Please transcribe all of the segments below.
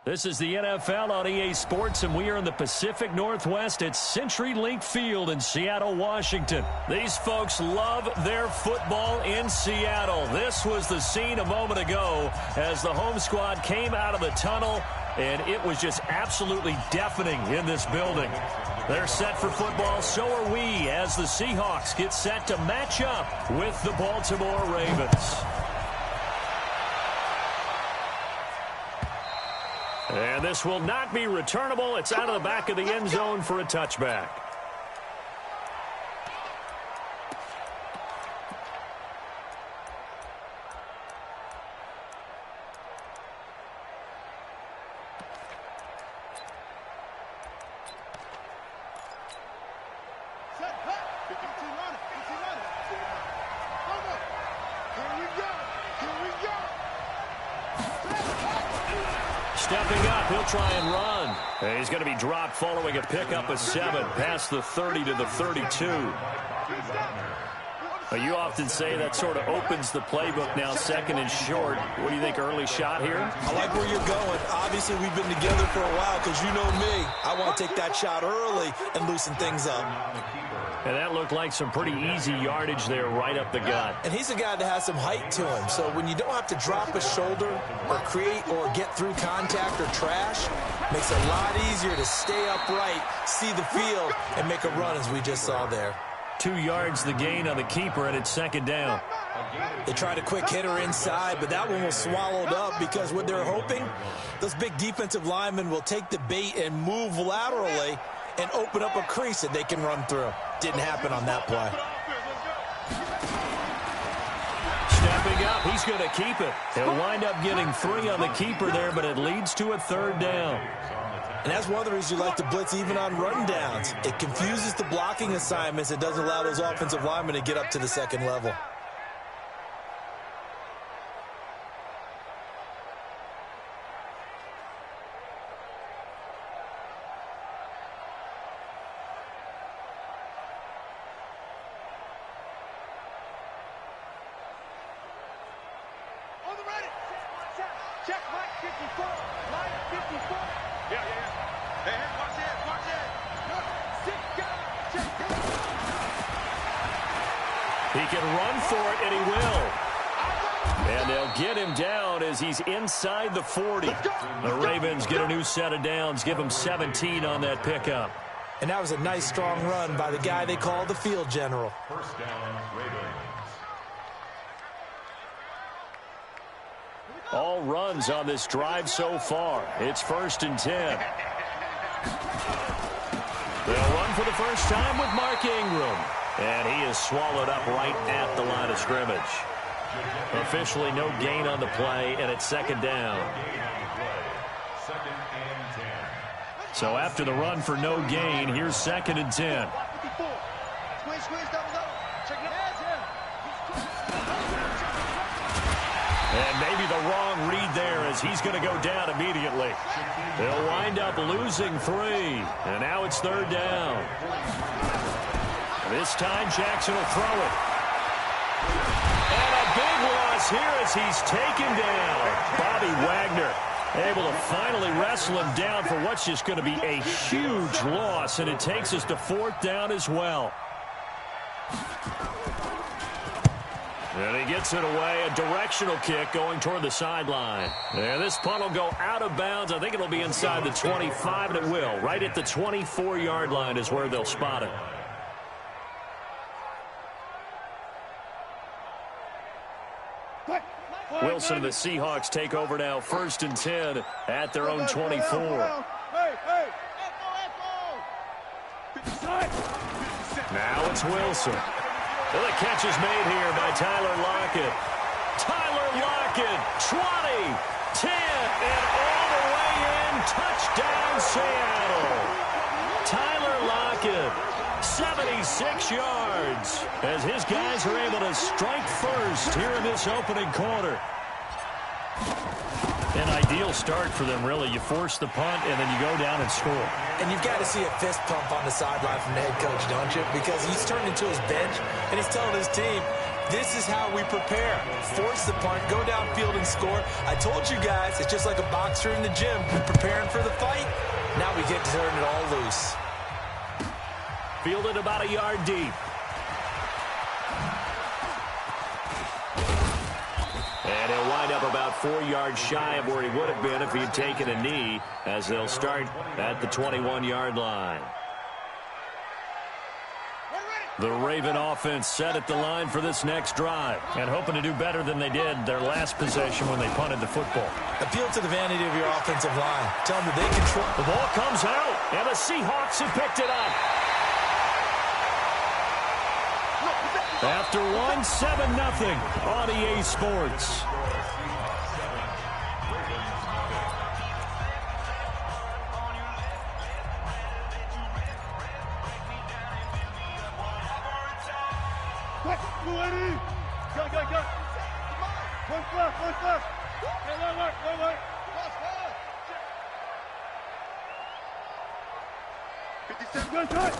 This is the NFL on EA Sports, and we are in the Pacific Northwest at CenturyLink Field in Seattle, Washington. These folks love their football in Seattle. This was the scene a moment ago as the home squad came out of the tunnel, and it was just absolutely deafening in this building. They're set for football, so are we, as the Seahawks get set to match up with the Baltimore Ravens. And this will not be returnable. It's out of the back of the end zone for a touchback. Stepping up, he'll try and run. And he's going to be dropped following a pickup of 7 past the 30 to the 32. You often say that sort of opens the playbook now, second and short. What do you think, early shot here? I like where you're going. Obviously, we've been together for a while because you know me. I want to take that shot early and loosen things up. And that looked like some pretty easy yardage there right up the gut. And he's a guy that has some height to him. So when you don't have to drop a shoulder or create or get through contact or trash, makes it a lot easier to stay upright, see the field, and make a run as we just saw there. 2 yards the gain on the keeper, and it's second down. They tried a quick hitter inside, but that one was swallowed up because what they're hoping, those big defensive linemen will take the bait and move laterally and open up a crease that they can run through. Didn't happen on that play. Stepping up, he's going to keep it. He'll wind up getting 3 on the keeper there, but it leads to a third down. And that's one of the reasons you like to blitz even on rundowns. It confuses the blocking assignments. It doesn't allow those offensive linemen to get up to the second level. Check Mike 54. Mike 54. Yeah. Hey, watch it. Sit down. Check it. He can run for it, and he will. And they'll get him down as he's inside the 40. The Ravens get a new set of downs, give him 17 on that pickup. And that was a nice, strong run by the guy they call the field general. First down, Ravens. All runs on this drive so far. It's 1st and 10. They'll run for the first time with Mark Ingram. And he is swallowed up right at the line of scrimmage. Officially no gain on the play, and it's second down. So after the run for no gain, here's 2nd and 10. And maybe the wrong read there as he's going to go down immediately. They'll wind up losing 3. And now it's 3rd down. This time Jackson will throw it. And a big loss here as he's taken down. Bobby Wagner able to finally wrestle him down for what's just going to be a huge loss. And it takes us to 4th down as well. And he gets it away, a directional kick going toward the sideline. And this punt will go out of bounds. I think it'll be inside the 25, and it will. Right at the 24-yard line is where they'll spot it. Wilson and the Seahawks take over now, 1st and 10 at their own 24. Now it's Wilson. Well, the catch is made here by Tyler Lockett. Tyler Lockett, 20, 10, and all the way in. Touchdown, Seattle. Tyler Lockett, 76 yards, as his guys are able to strike first here in this opening quarter. An ideal start for them, really. You force the punt, and then you go down and score. And you've got to see a fist pump on the sideline from the head coach, don't you? Because he's turned into his bench, and he's telling his team, This is how we prepare. Force the punt, go downfield and score. I told you guys, it's just like a boxer in the gym preparing for the fight. Now we get to turn it all loose. Fielded about a yard deep. And he'll wind up about 4 yards shy of where he would have been if he'd taken a knee, as they'll start at the 21-yard line. The Raven offense set at the line for this next drive and hoping to do better than they did their last possession when they punted the football. Appeal to the vanity of your offensive line. Tell them that they control. The ball comes out, and the Seahawks have picked it up. After one, 7-0 on EA Sports. Go. One left. Hey, work. 57, good.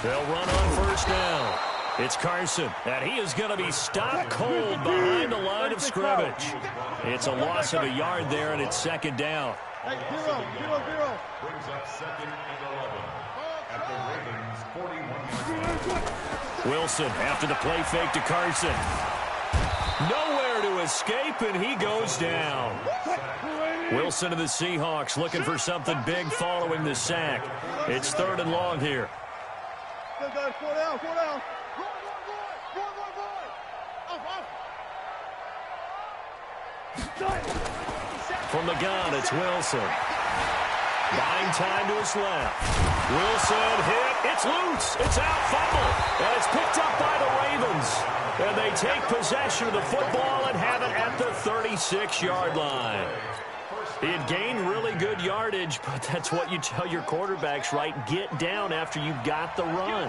They'll run on first down. It's Carson, and he is going to be stopped cold behind the line of scrimmage. It's a loss of a yard there, and it's second down. Hey, 0. Brings up 2nd and 11 at the Ravens' 41-yard line. Wilson after the play fake to Carson. Nowhere to escape, and he goes down. Wilson of the Seahawks looking for something big following the sack. It's 3rd and long here. Go, guys, 4 down. Run. From the gun, it's Wilson. Buying time to his left. Wilson hit. It's loose. It's out, fumble. And it's picked up by the Ravens. And they take possession of the football and have it at the 36-yard line. He had gained really good yardage, but that's what you tell your quarterbacks, right? Get down after you got the run.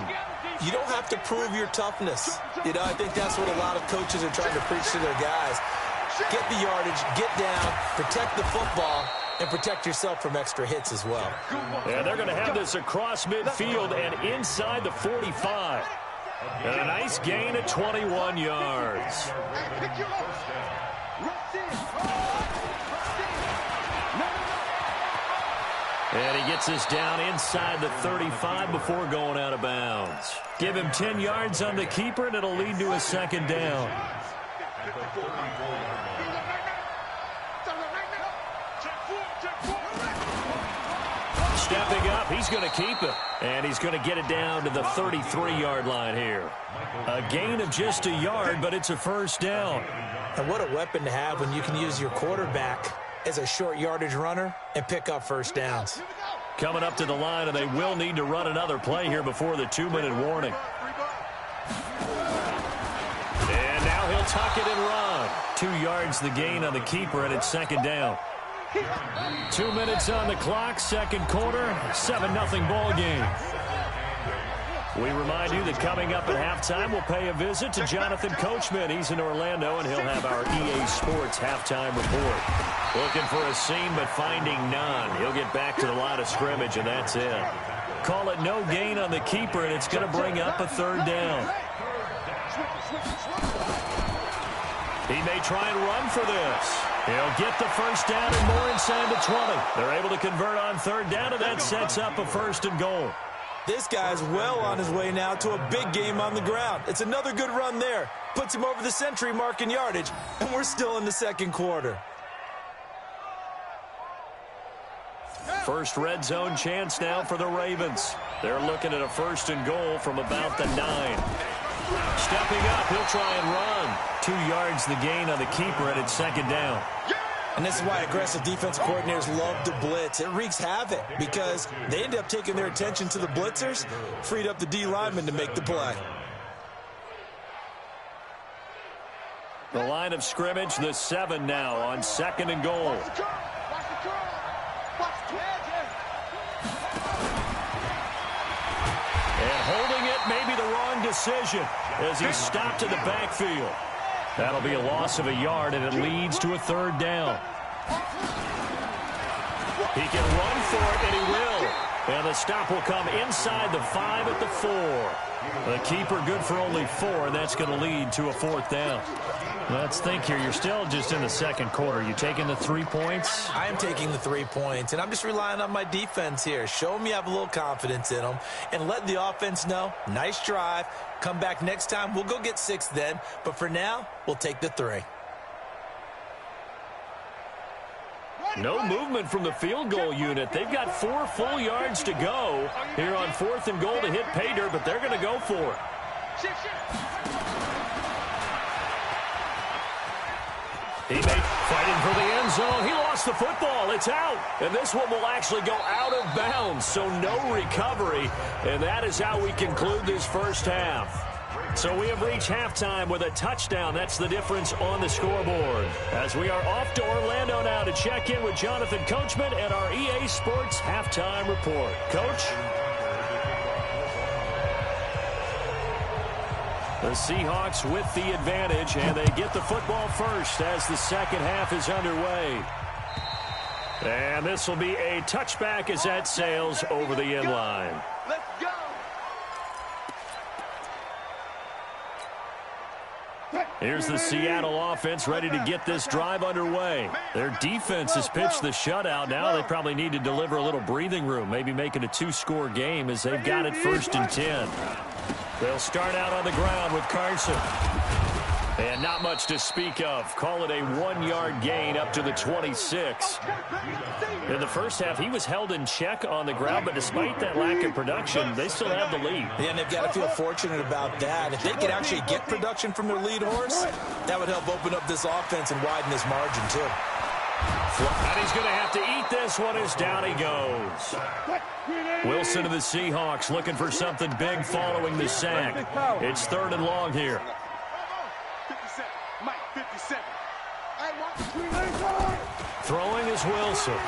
You don't have to prove your toughness. I think that's what a lot of coaches are trying to preach to their guys. Get the yardage, get down, protect the football, and protect yourself from extra hits as well. And they're going to have this across midfield and inside the 45. And a nice gain at 21 yards. And he gets this down inside the 35 before going out of bounds. Give him 10 yards on the keeper, and it'll lead to a second down. Stepping up, he's going to keep it. And he's going to get it down to the 33-yard line here. A gain of just a yard, but it's a first down. And what a weapon to have when you can use your quarterback as a short yardage runner and pick up first downs. Coming up to the line, and they will need to run another play here before the 2-minute warning. And now he'll tuck it and run. 2 yards the gain on the keeper, and it's second down. 2 minutes on the clock, second quarter, 7-0 ball game. We remind you that coming up at halftime, we'll pay a visit to Jonathan Coachman. He's in Orlando, and he'll have our EA Sports halftime report. Looking for a seam, but finding none. He'll get back to the line of scrimmage, and that's it. Call it no gain on the keeper, and it's going to bring up a third down. He may try and run for this. He'll get the first down and more inside the 20. They're able to convert on third down, and that sets up a 1st and goal. This guy's well on his way now to a big game on the ground. It's another good run there. Puts him over the century mark in yardage, and we're still in the second quarter. First red zone chance now for the Ravens. They're looking at a 1st and goal from about the 9. Stepping up, he'll try and run. 2 yards the gain on the keeper, and it's second down. And this is why aggressive defensive coordinators love to blitz. It wreaks havoc because they end up taking their attention to the blitzers, freed up the D lineman to make the play. The line of scrimmage, the 7 now on 2nd and goal. And holding it may be the wrong decision as he's stopped in the backfield. That'll be a loss of a yard, and it leads to a third down. He can run for it, and he will. And the stop will come inside the 5 at the 4. The keeper good for only 4, and that's going to lead to a 4th down. Let's think here. You're still just in the second quarter. You taking the 3 points? I am taking the 3 points, and I'm just relying on my defense here. Show them you have a little confidence in them, and let the offense know, nice drive. Come back next time. We'll go get 6 then, but for now, we'll take the 3. No movement from the field goal unit. They've got 4 full yards to go here on 4th and goal to hit pay dirt, but they're going to go for it. Teammate fighting for the end zone. He lost the football. It's out. And this one will actually go out of bounds, so no recovery. And that is how we conclude this first half. So we have reached halftime with a touchdown. That's the difference on the scoreboard. As we are off to Orlando now to check in with Jonathan Coachman and our EA Sports Halftime Report. Coach? The Seahawks with the advantage, and they get the football first as the second half is underway. And this will be a touchback as that sails over the end line. Let's go. Here's the Seattle offense ready to get this drive underway. Their defense has pitched the shutout. Now they probably need to deliver a little breathing room, maybe make it a 2-score game as they've got it 1st and 10. They'll start out on the ground with Carson. And not much to speak of. Call it a 1-yard gain up to the 26. In the first half, he was held in check on the ground, but despite that lack of production, they still have the lead. Yeah, and they've got to feel fortunate about that. If they could actually get production from their lead horse, that would help open up this offense and widen this margin, too. And he's going to have to eat this one as down he goes. Wilson to the Seahawks looking for something big following the sack. It's 3rd and long here. 57. Throwing is Wilson.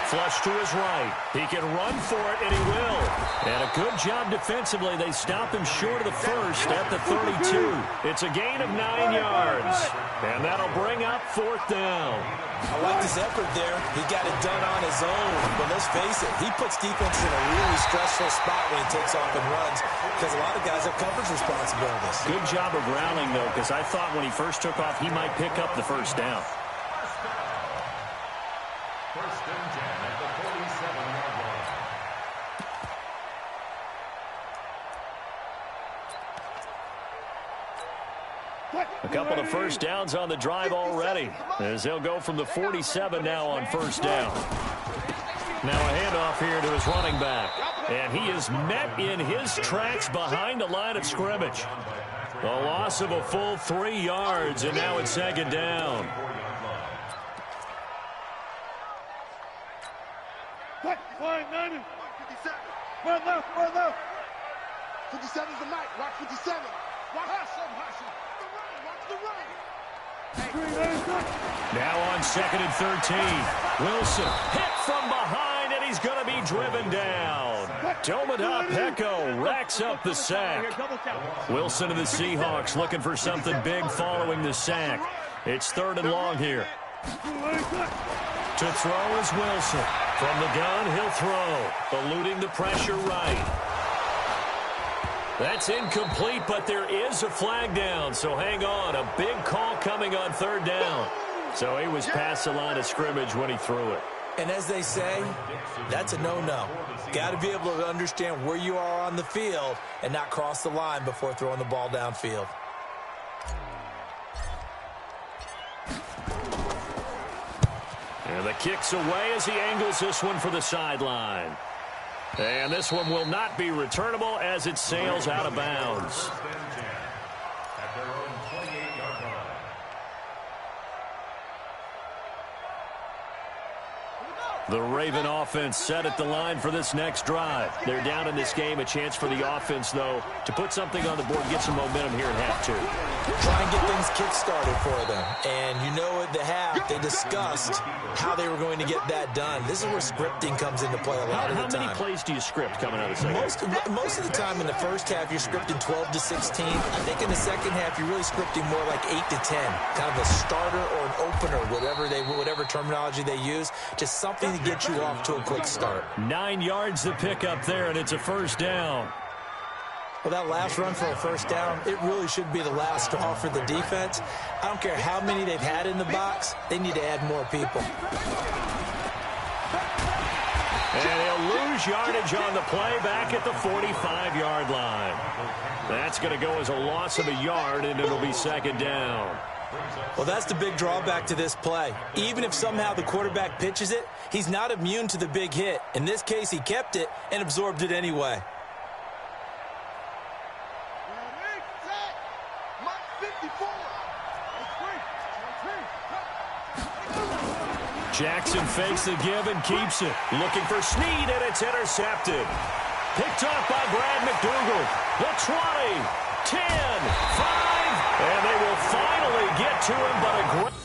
Flush to his right. He can run for it, and he will. And a good job defensively. They stop him short of the first at the 32. It's a gain of 9 yards. And that'll bring up 4th down. I like his effort there. He got it done on his own. But let's face it, he puts defense in a really stressful spot when he takes off and runs because a lot of guys have coverage responsibilities. Good job of rallying, though, because I thought when he first took off, he might pick up the first down. 1st and 10 at the 47-yard line. A couple of first downs on the drive already as they'll go from the 47 now on 1st down. Now a handoff here to his running back. And he is met in his tracks behind the line of scrimmage. A loss of a full 3 yards, and now it's 2nd down. Fine, 90. 57. One left. 57 is the mic. Watch 57. Watch the right. Now on 2nd and 13. Wilson hit from behind, and he's going to be driven down. Domata Peko racks up the sack. Wilson of the Seahawks looking for something big following the sack. It's 3rd and long here. To throw is Wilson. From the gun, he'll throw. Eluding the pressure right. That's incomplete, but there is a flag down, so hang on. A big call coming on 3rd down. So he was past the line of scrimmage when he threw it. And as they say, that's a no-no. Got to be able to understand where you are on the field and not cross the line before throwing the ball downfield. And the kick's away as he angles this one for the sideline. And this one will not be returnable as it sails out of bounds. At their own 28-yard line. The Raven offense set at the line for this next drive. They're down in this game. A chance for the offense, though, to put something on the board, get some momentum here at half 2. Try and get things kick-started for them. And you know at the half, they discussed how they were going to get that done. This is where scripting comes into play a lot of the time. How many plays do you script coming out of the second half? Most of the time in the first half, you're scripting 12 to 16. I think in the second half, you're really scripting more like 8 to 10. Kind of a starter or an opener, whatever terminology they use. Just something to get you off to a quick start. 9 yards to pick up there, and it's a first down. Well, that last run for a first down, it really should be the last straw for the defense. I don't care how many they've had in the box. They need to add more people. And he'll lose yardage on the play back at the 45-yard line. That's going to go as a loss of a yard, and it'll be second down. Well, that's the big drawback to this play. Even if somehow the quarterback pitches it, he's not immune to the big hit. In this case, he kept it and absorbed it anyway. Jackson fakes the give and keeps it. Looking for Snead, and it's intercepted. Picked off by Brad McDougal. The 20, 10, 5, and they will finally get to him, but a great...